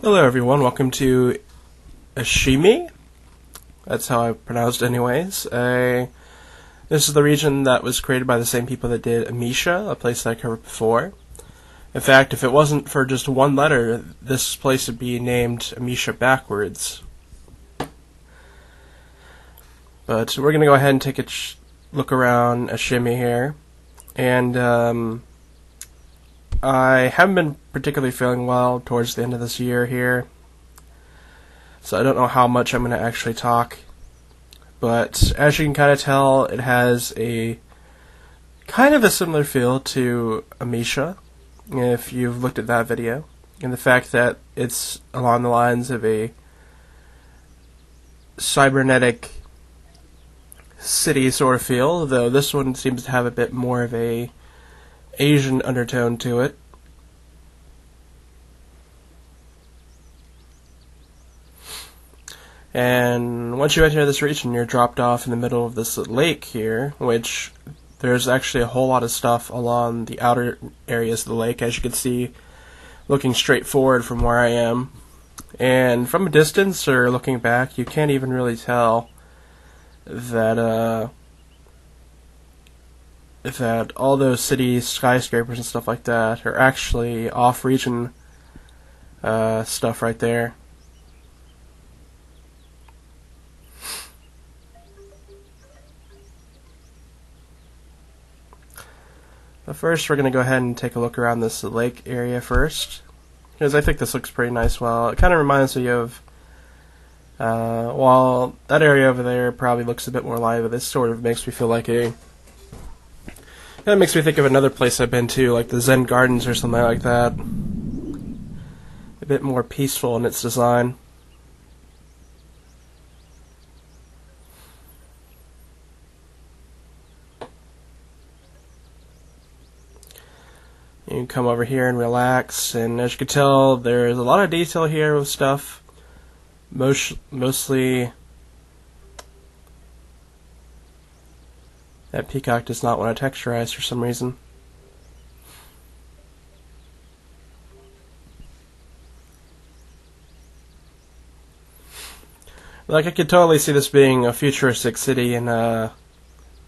Hello everyone, welcome to Ashemi. That's how I pronounced it anyways. This is the region that was created by the same people that did Imesha, a place that I covered before. In fact, if it wasn't for just one letter, this place would be named Imesha backwards. But we're going to go ahead and take a look around Ashemi here. And I haven't been particularly feeling well towards the end of this year here, so I don't know how much I'm going to actually talk. But as you can kind of tell, it has a kind of a similar feel to Imesha, if you've looked at that video, and the fact that it's along the lines of a cybernetic city sort of feel, though this one seems to have a bit more of a Asian undertone to it. And once you enter this region, you're dropped off in the middle of this lake here, which there's actually a whole lot of stuff along the outer areas of the lake, as you can see looking straight forward from where I am. And from a distance or looking back, you can't even really tell that that all those cities, skyscrapers and stuff like that are actually off-region stuff right there. But first we're going to go ahead and take a look around this lake area first, because I think this looks pretty nice. Well, it kind of reminds me of, while that area over there probably looks a bit more lively, this sort of makes me feel like that makes me think of another place I've been to, like the Zen Gardens or something like that. A bit more peaceful in its design. You can come over here and relax, and as you can tell, there's a lot of detail here with stuff. Mostly that peacock does not want to texturize for some reason. Like, I could totally see this being a futuristic city in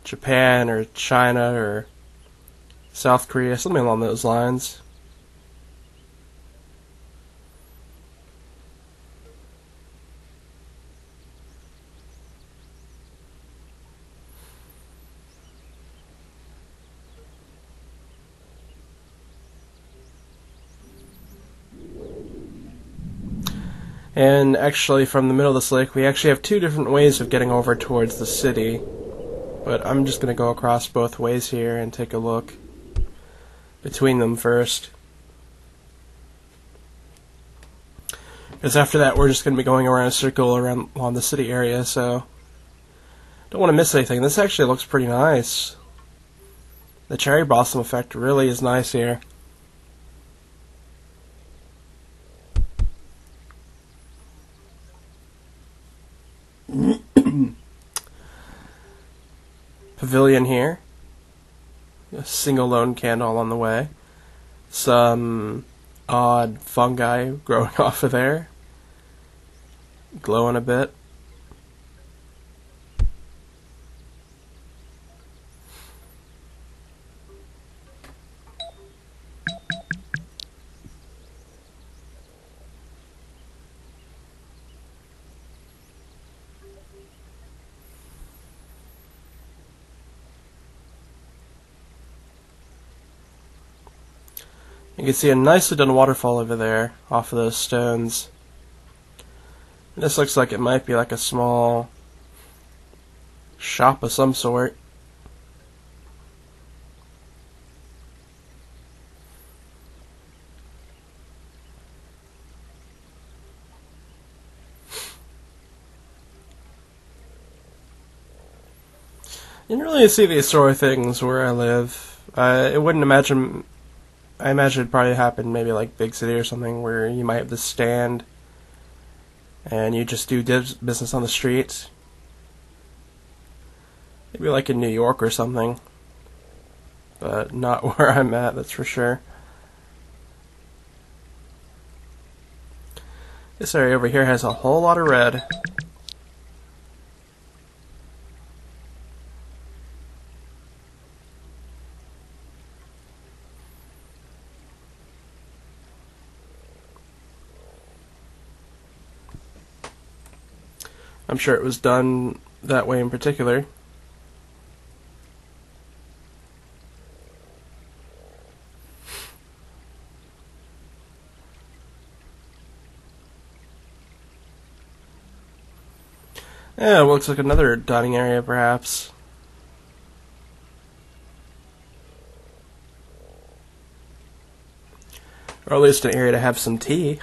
Japan or China or South Korea, something along those lines. And actually, from the middle of this lake, we actually have two different ways of getting over towards the city. But I'm just going to go across both ways here and take a look between them first. Because after that, we're just going to be going around a circle along the city area, so don't want to miss anything. This actually looks pretty nice. The cherry blossom effect really is nice here. Pavilion here. A single lone candle on the way. Some odd fungi growing off of there. Glowing a bit. You can see a nicely done waterfall over there off of those stones. And this looks like it might be like a small shop of some sort. You don't really see these sort of things where I live. I imagine it'd probably happen maybe like big city or something, where you might have this stand and you just do business on the streets. Maybe like in New York or something. But not where I'm at, that's for sure. This area over here has a whole lot of red. I'm sure it was done that way in particular. Yeah, it looks like another dining area, perhaps. Or at least an area to have some tea.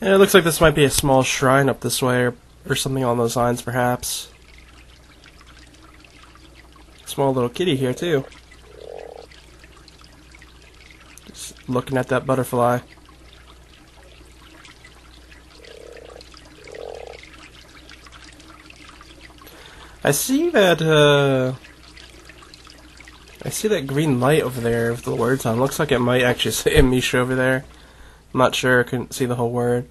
Yeah, it looks like this might be a small shrine up this way, or something along those lines, perhaps. Small little kitty here, too. Just looking at that butterfly. I see that green light over there with the words on. Looks like it might actually say Imesha over there. I'm not sure, I couldn't see the whole word.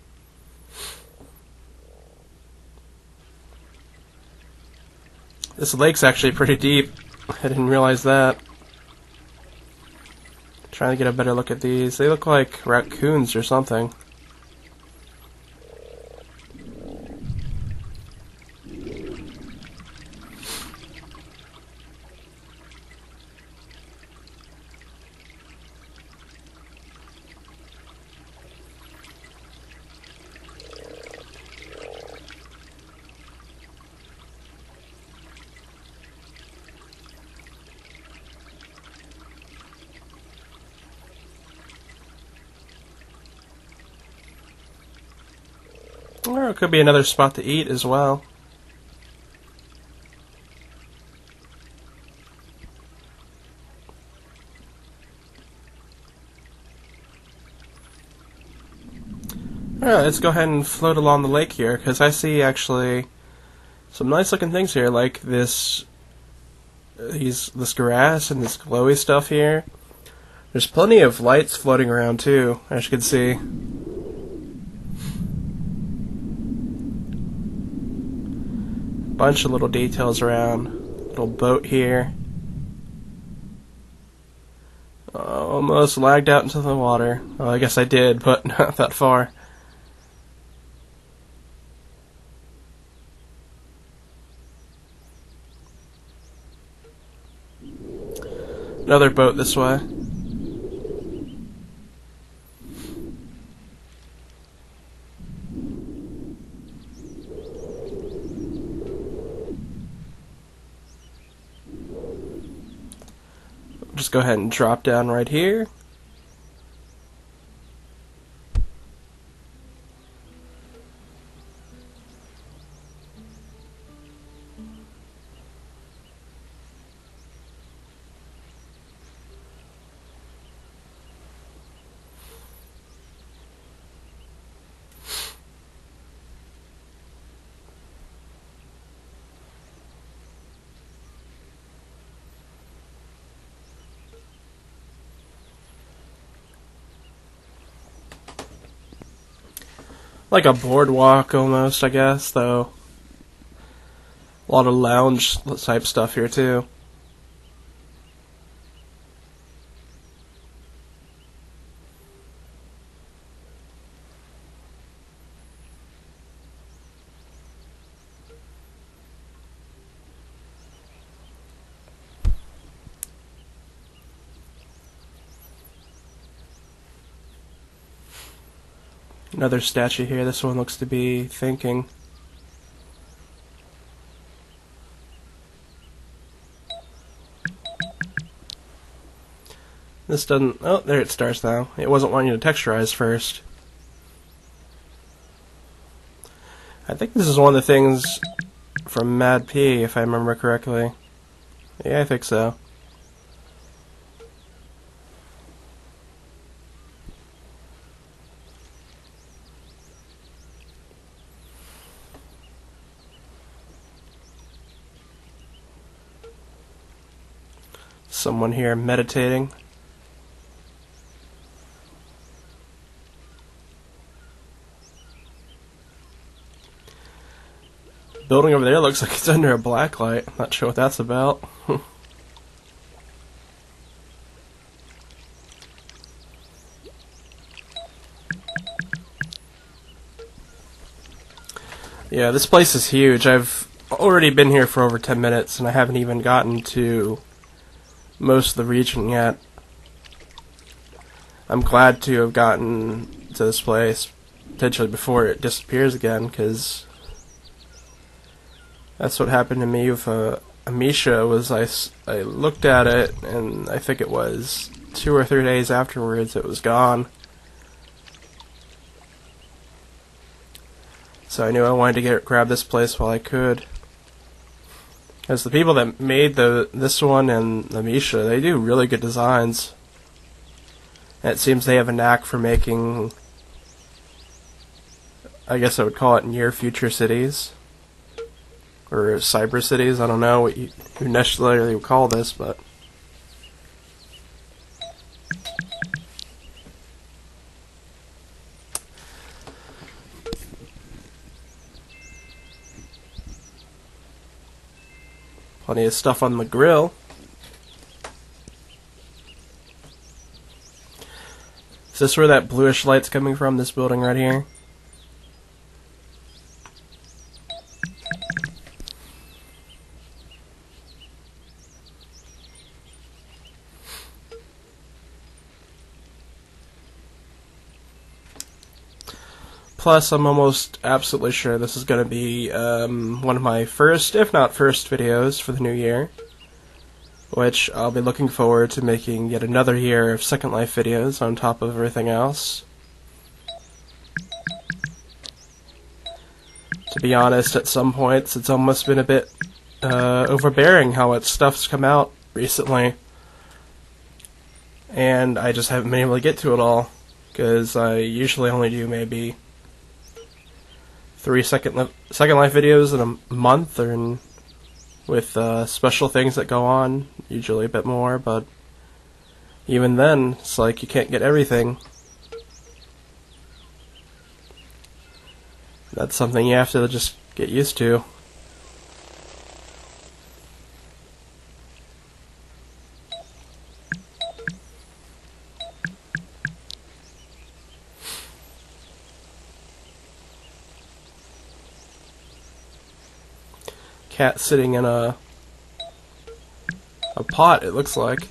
This lake's actually pretty deep. I didn't realize that. Trying to get a better look at these. They look like raccoons or something. Or it could be another spot to eat as well. Alright, let's go ahead and float along the lake here, because I see actually some nice looking things here, like this grass and this glowy stuff here. There's plenty of lights floating around too, as you can see. Bunch of little details around. Little boat here. Almost lagged out into the water. Well, I guess I did, but not that far. Another boat this way. Just go ahead and drop down right here. Like a boardwalk almost, I guess, though. A lot of lounge type stuff here too. Another statue here. This one looks to be thinking. This doesn't... Oh, there it starts now. It wasn't wanting to texturize first. I think this is one of the things from Mad P, if I remember correctly. Yeah, I think so. Someone here meditating. Building over there looks like it's under a black light. I'm not sure what that's about. Yeah, this place is huge. I've already been here for over 10 minutes and I haven't even gotten to most of the region yet. I'm glad to have gotten to this place potentially before it disappears again, because that's what happened to me with Imesha. Was I looked at it and I think it was 2 or 3 days afterwards it was gone. So I knew I wanted to grab this place while I could. Because the people that made this one and Imesha, they do really good designs. And it seems they have a knack for making, I guess I would call it near future cities. Or cyber cities, I don't know what you necessarily would call this, but... Plenty of stuff on the grill. Is this where that bluish light's coming from, this building right here? Plus, I'm almost absolutely sure this is going to be one of my first, if not first, videos for the new year. Which I'll be looking forward to making yet another year of Second Life videos on top of everything else. To be honest, at some points it's almost been a bit overbearing how much stuff's come out recently. And I just haven't been able to get to it all, because I usually only do maybe 3 Second Life videos in a month, or with special things that go on, usually a bit more, but even then, it's like you can't get everything. That's something you have to just get used to. Cat sitting in a pot, it looks like.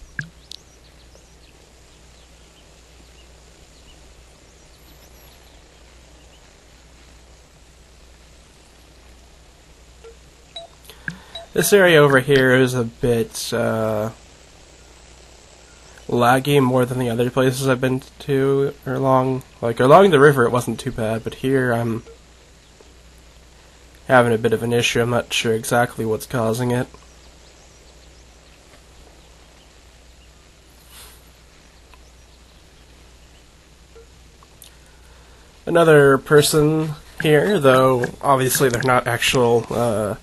This area over here is a bit laggy more than the other places I've been to. Along the river it wasn't too bad, but here I'm having a bit of an issue. I'm not sure exactly what's causing it. Another person here, though obviously they're not actual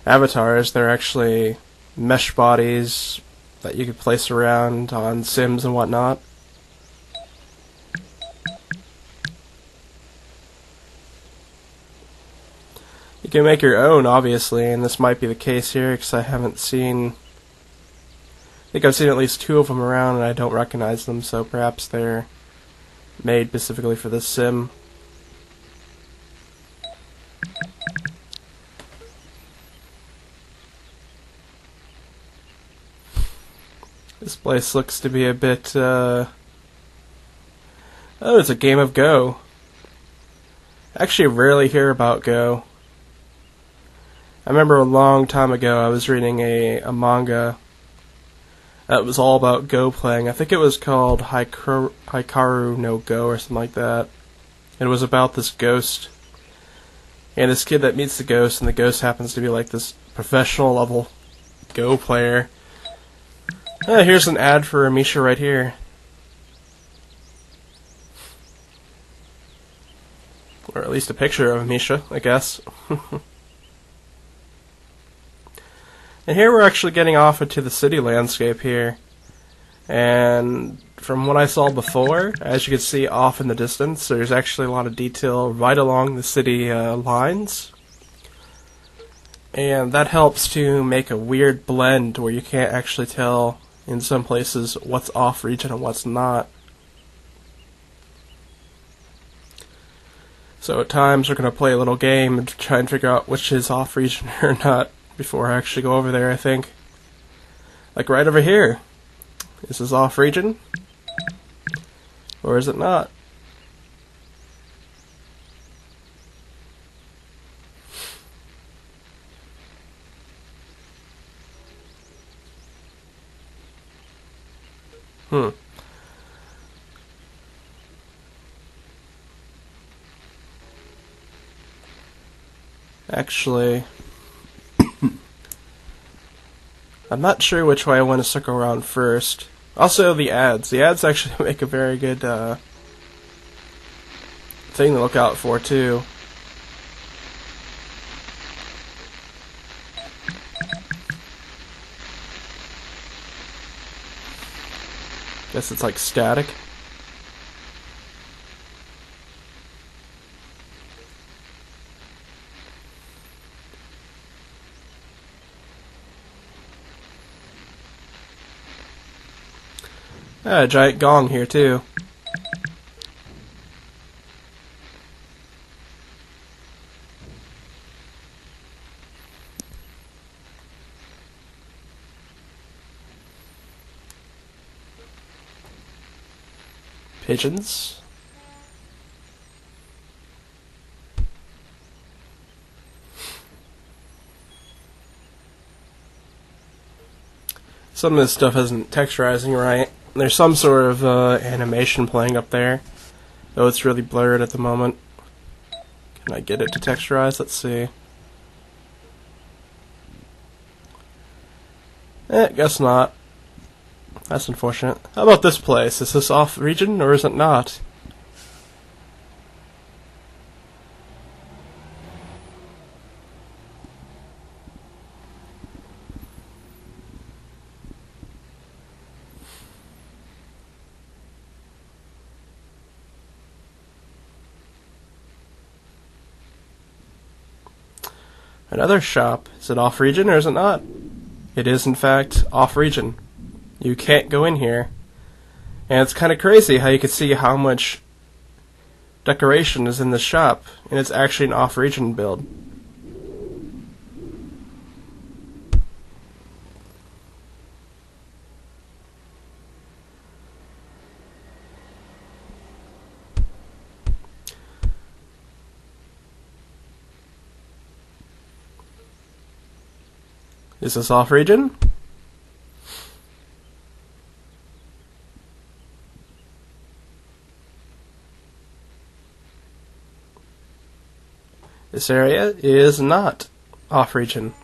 avatars, they're actually mesh bodies that you could place around on Sims and whatnot. You can make your own, obviously, and this might be the case here, because I think I've seen at least 2 of them around and I don't recognize them, so perhaps they're made specifically for this sim. This place looks to be a bit, oh, it's a game of Go. I actually rarely hear about Go. I remember a long time ago I was reading a manga that was all about Go playing. I think it was called Hikaru no Go or something like that. It was about this ghost and this kid that meets the ghost, and the ghost happens to be like this professional level Go player. Here's an ad for Imesha right here. Or at least a picture of Imesha, I guess. And here we're actually getting off into the city landscape here. And from what I saw before, as you can see off in the distance, there's actually a lot of detail right along the city lines. And that helps to make a weird blend where you can't actually tell in some places what's off region and what's not. So at times we're going to play a little game and try and figure out which is off region or not before I actually go over there, I think. Like right over here. Is this off region? Or is it not? Actually, I'm not sure which way I want to circle around first. Also, the ads. The ads actually make a very good thing to look out for, too. Guess it's like static. A giant gong here too. Pigeons. Some of this stuff isn't texturizing right. There's some sort of animation playing up there, though it's really blurred at the moment. Can I get it to texturize? Let's see. Guess not. That's unfortunate. How about this place? Is this off region or is it not? Another shop. Is it off region or is it not? It is in fact off region. You can't go in here. And it's kind of crazy how you can see how much decoration is in this shop, and it's actually an off region build. Is this off region? This area is not off region.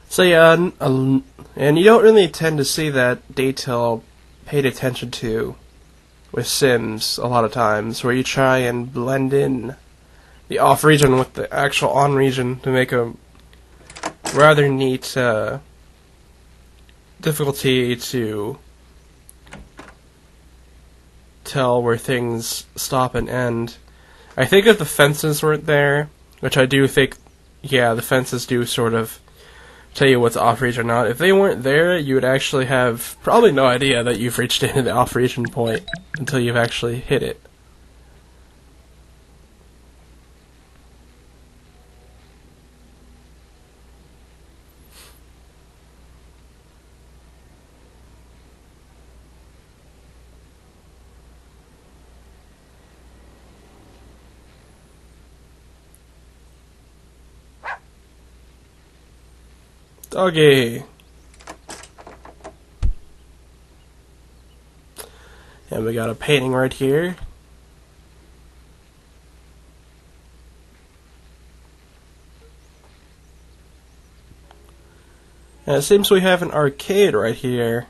So yeah, and you don't really tend to see that detail paid attention to with Sims a lot of times, where you try and blend in the off-region with the actual on-region to make a rather neat difficulty to tell where things stop and end. I think if the fences weren't there, which I do think, yeah, the fences do sort of tell you what's off-region or not. If they weren't there, you would actually have probably no idea that you've reached into the off-region point until you've actually hit it. Doggy! And we got a painting right here. And it seems we have an arcade right here.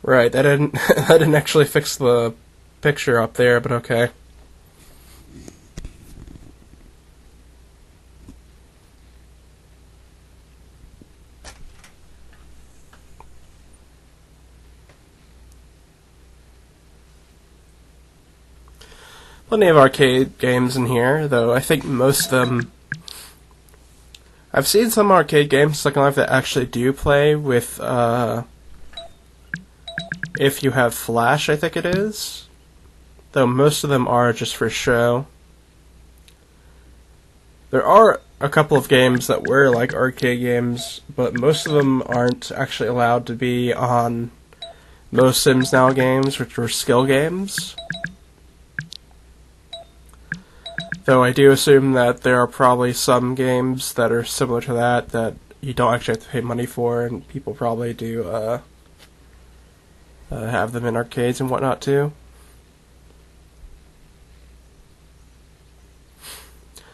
Right, that didn't that didn't actually fix the picture up there, but okay. Plenty of arcade games in here, though I think most of them... I've seen some arcade games Second Life that actually do play with, if you have Flash, I think it is. Though most of them are just for show. There are a couple of games that were like arcade games, but most of them aren't actually allowed to be on most Sims Now games, which were skill games. Though I do assume that there are probably some games that are similar to that you don't actually have to pay money for, and people probably do have them in arcades and whatnot too.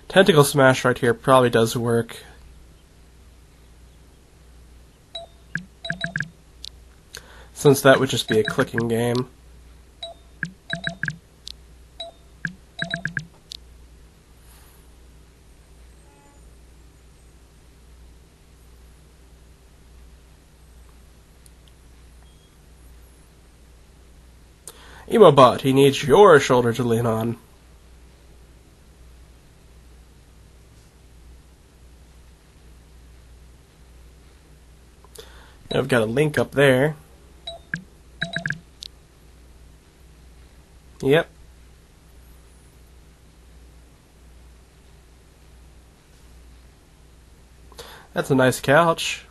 Tentacle Smash right here probably does work. Since that would just be a clicking game. Emobot, he needs your shoulder to lean on. I've got a link up there. Yep. That's a nice couch.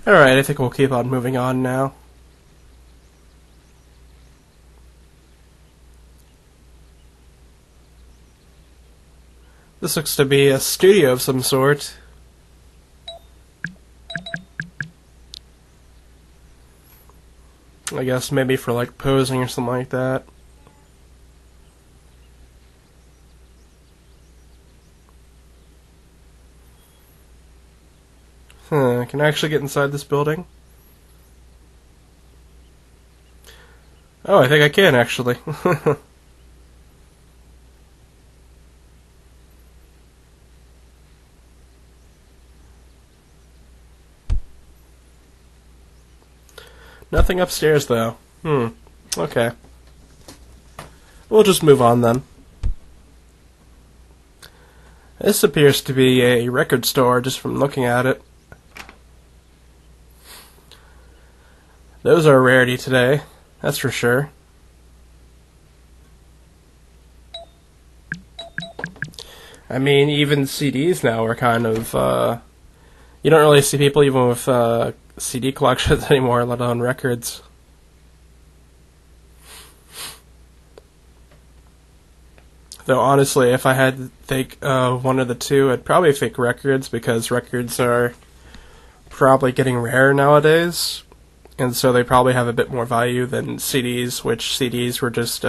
Alright, I think we'll keep on moving on now. This looks to be a studio of some sort. I guess maybe for like posing or something like that. Can I actually get inside this building? Oh, I think I can actually. Nothing upstairs though. Okay. We'll just move on then. This appears to be a record store just from looking at it. Those are a rarity today, that's for sure. I mean, even CDs now are kind of, you don't really see people even with CD collections anymore, let alone records. Though honestly, if I had to think one of the two, I'd probably think records, because records are probably getting rare nowadays. And so they probably have a bit more value than CDs, which CDs were just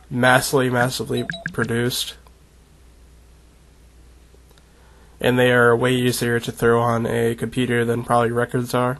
massively produced. And they are way easier to throw on a computer than probably records are.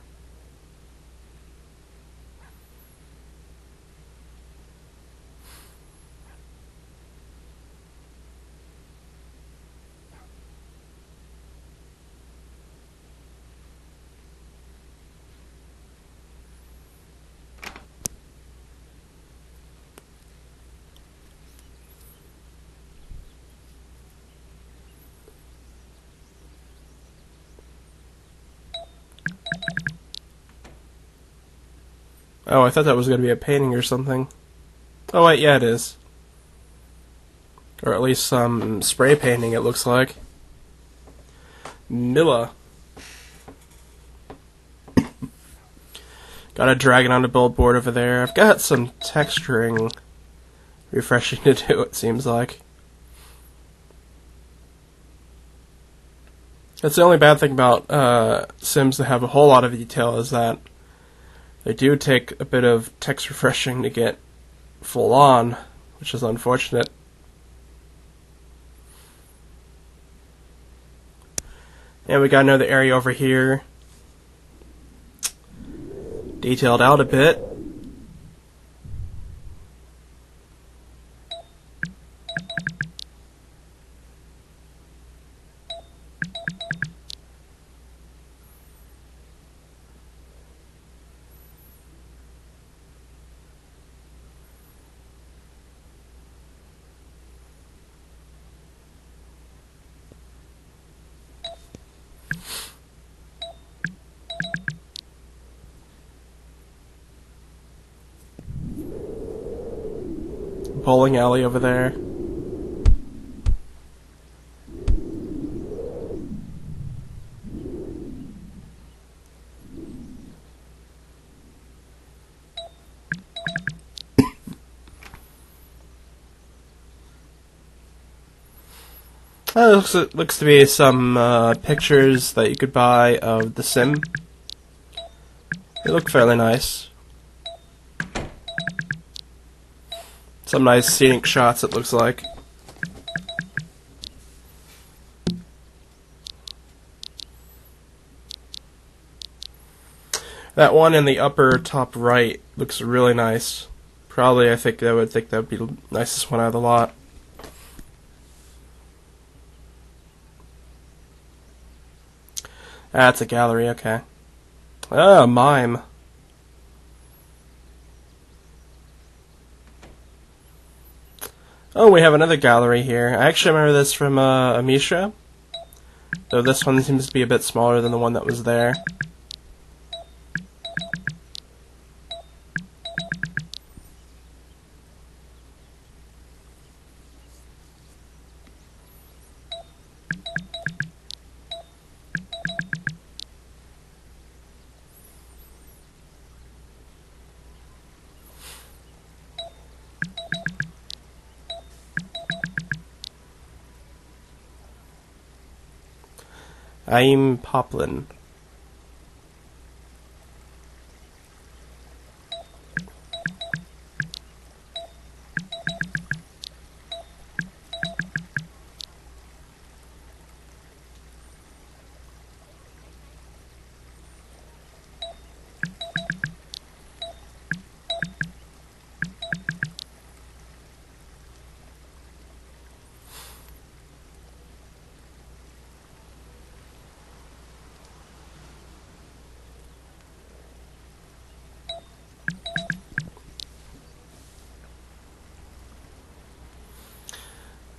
Oh, I thought that was going to be a painting or something. Oh wait, yeah it is. Or at least some spray painting, it looks like. Milla. Got a dragon on a billboard over there. I've got some texturing refreshing to do, it seems like. That's the only bad thing about Sims that have a whole lot of detail, is that they do take a bit of text refreshing to get full on, which is unfortunate. And we got another area over here, detailed out a bit. Bowling alley over there. It looks to be some pictures that you could buy of the sim. They look fairly nice. Some nice scenic shots, it looks like. That one in the upper top right looks really nice. Probably, I would think that would be the nicest one out of the lot. That's a gallery, okay. Ah, mime. Oh, we have another gallery here. I actually remember this from Imesha, though this one seems to be a bit smaller than the one that was there. I'm Poplin.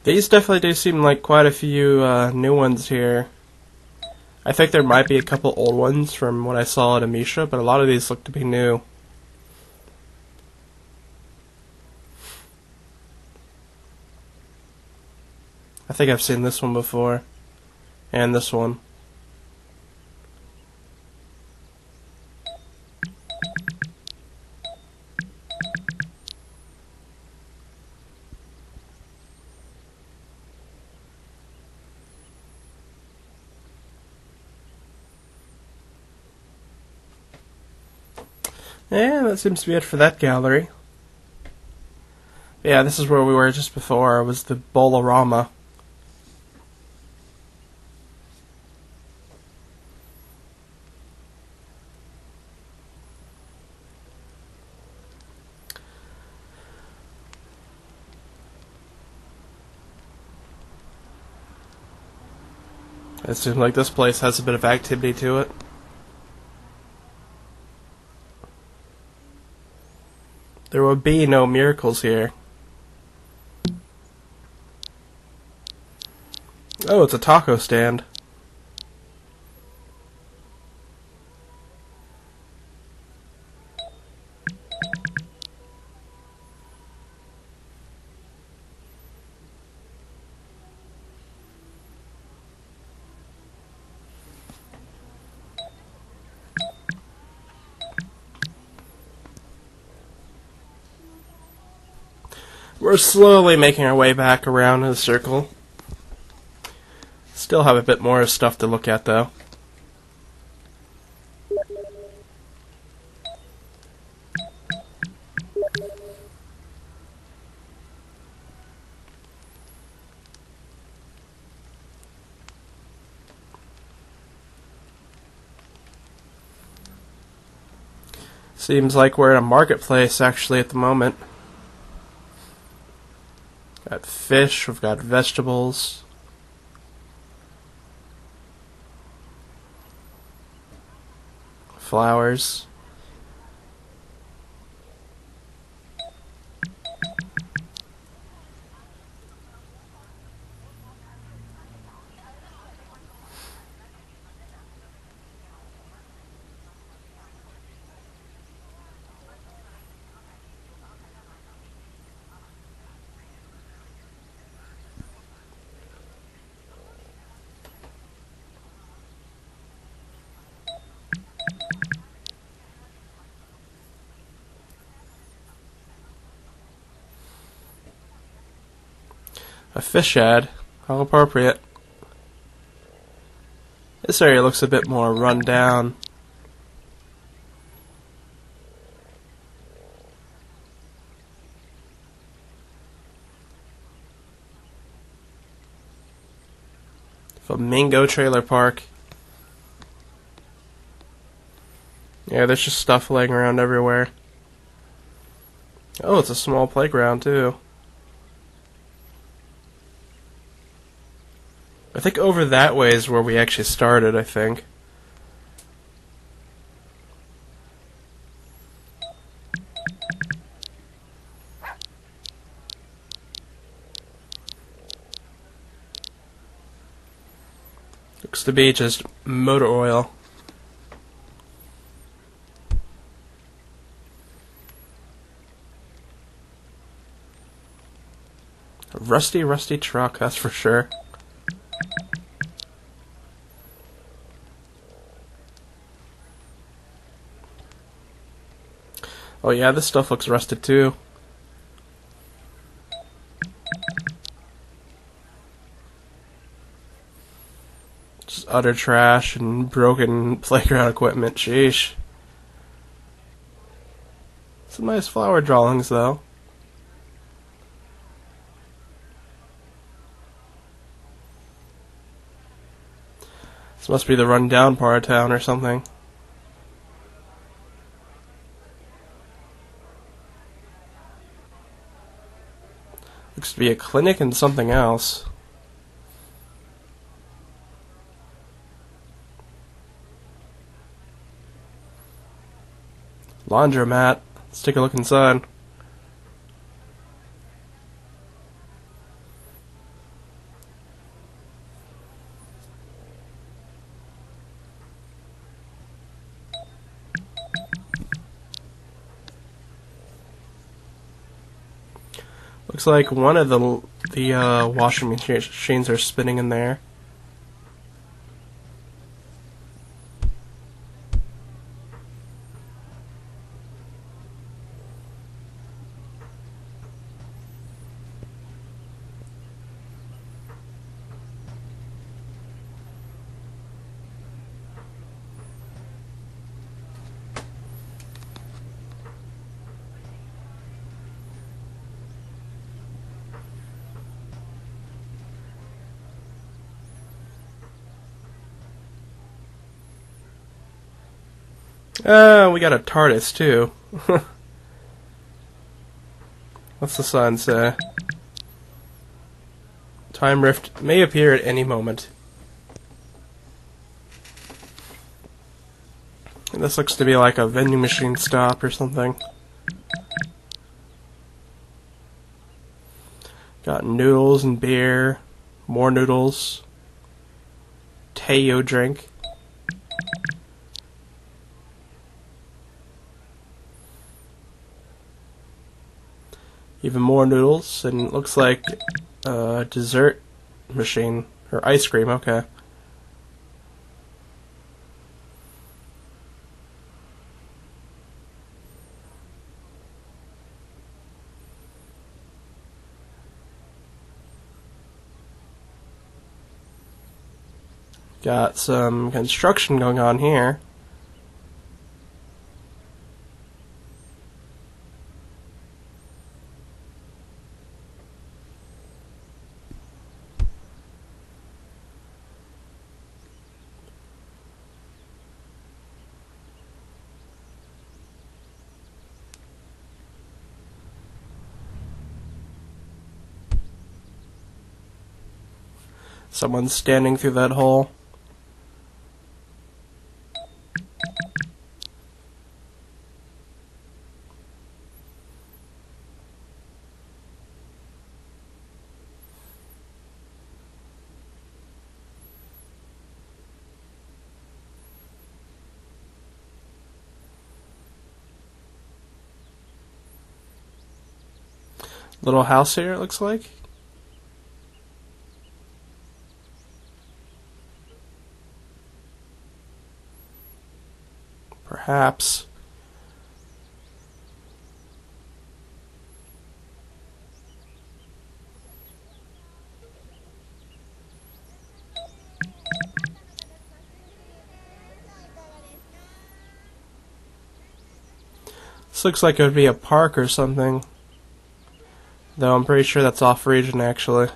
These definitely do seem like quite a few new ones here. I think there might be a couple old ones from what I saw at Imesha, but a lot of these look to be new. I think I've seen this one before, and this one. Yeah, that seems to be it for that gallery. Yeah, this is where we were just before. It was the Bolorama. It seems like this place has a bit of activity to it. There would be no miracles here. Oh, it's a taco stand. We're slowly making our way back around in the circle. Still have a bit more stuff to look at, though. Seems like we're in a marketplace, actually, at the moment. Got fish, we've got vegetables. Flowers. A fish ad. How appropriate. This area looks a bit more run down. Flamingo Trailer Park. Yeah, there's just stuff laying around everywhere. Oh, it's a small playground, too. I think over that way is where we actually started, I think. Looks to be just motor oil. A rusty, rusty truck, that's for sure. Oh yeah, this stuff looks rusted too. Just utter trash and broken playground equipment, sheesh. Some nice flower drawings though. This must be the run-down part of town or something. Looks to be a clinic and something else. Laundromat. Let's take a look inside. Looks like one of the washing machines are spinning in there. We got a TARDIS too. What's the sign say? Time rift may appear at any moment. And this looks to be like a vending machine stop or something. Got noodles and beer, more noodles, Teo drink. Even more noodles, and it looks like a dessert machine, or ice cream, okay. Got some construction going on here. Someone's standing through that hole. Little house here, it looks like. Perhaps. This looks like it would be a park or something. Though I'm pretty sure that's off region actually.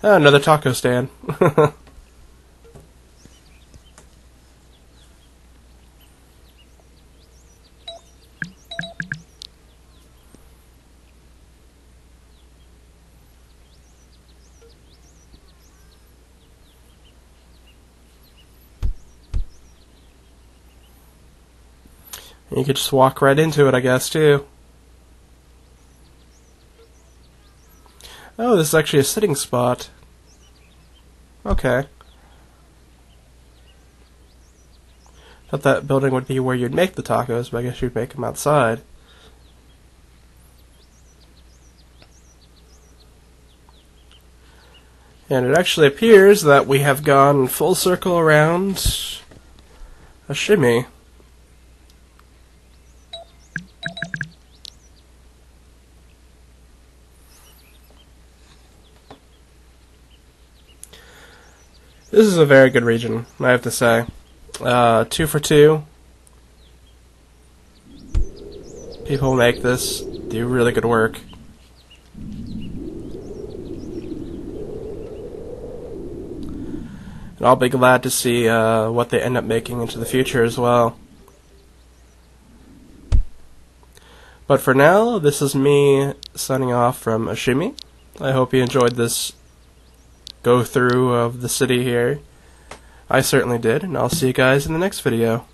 Oh, another taco stand. You could just walk right into it, I guess, too. Oh, this is actually a sitting spot. Okay. Thought that building would be where you'd make the tacos, but I guess you'd make them outside. And it actually appears that we have gone full circle around Ashemi. This is a very good region, I have to say. 2 for 2. People who make this do really good work. And I'll be glad to see what they end up making into the future as well. But for now, this is me signing off from Ashemi. I hope you enjoyed this go through of the city here. I certainly did, and I'll see you guys in the next video.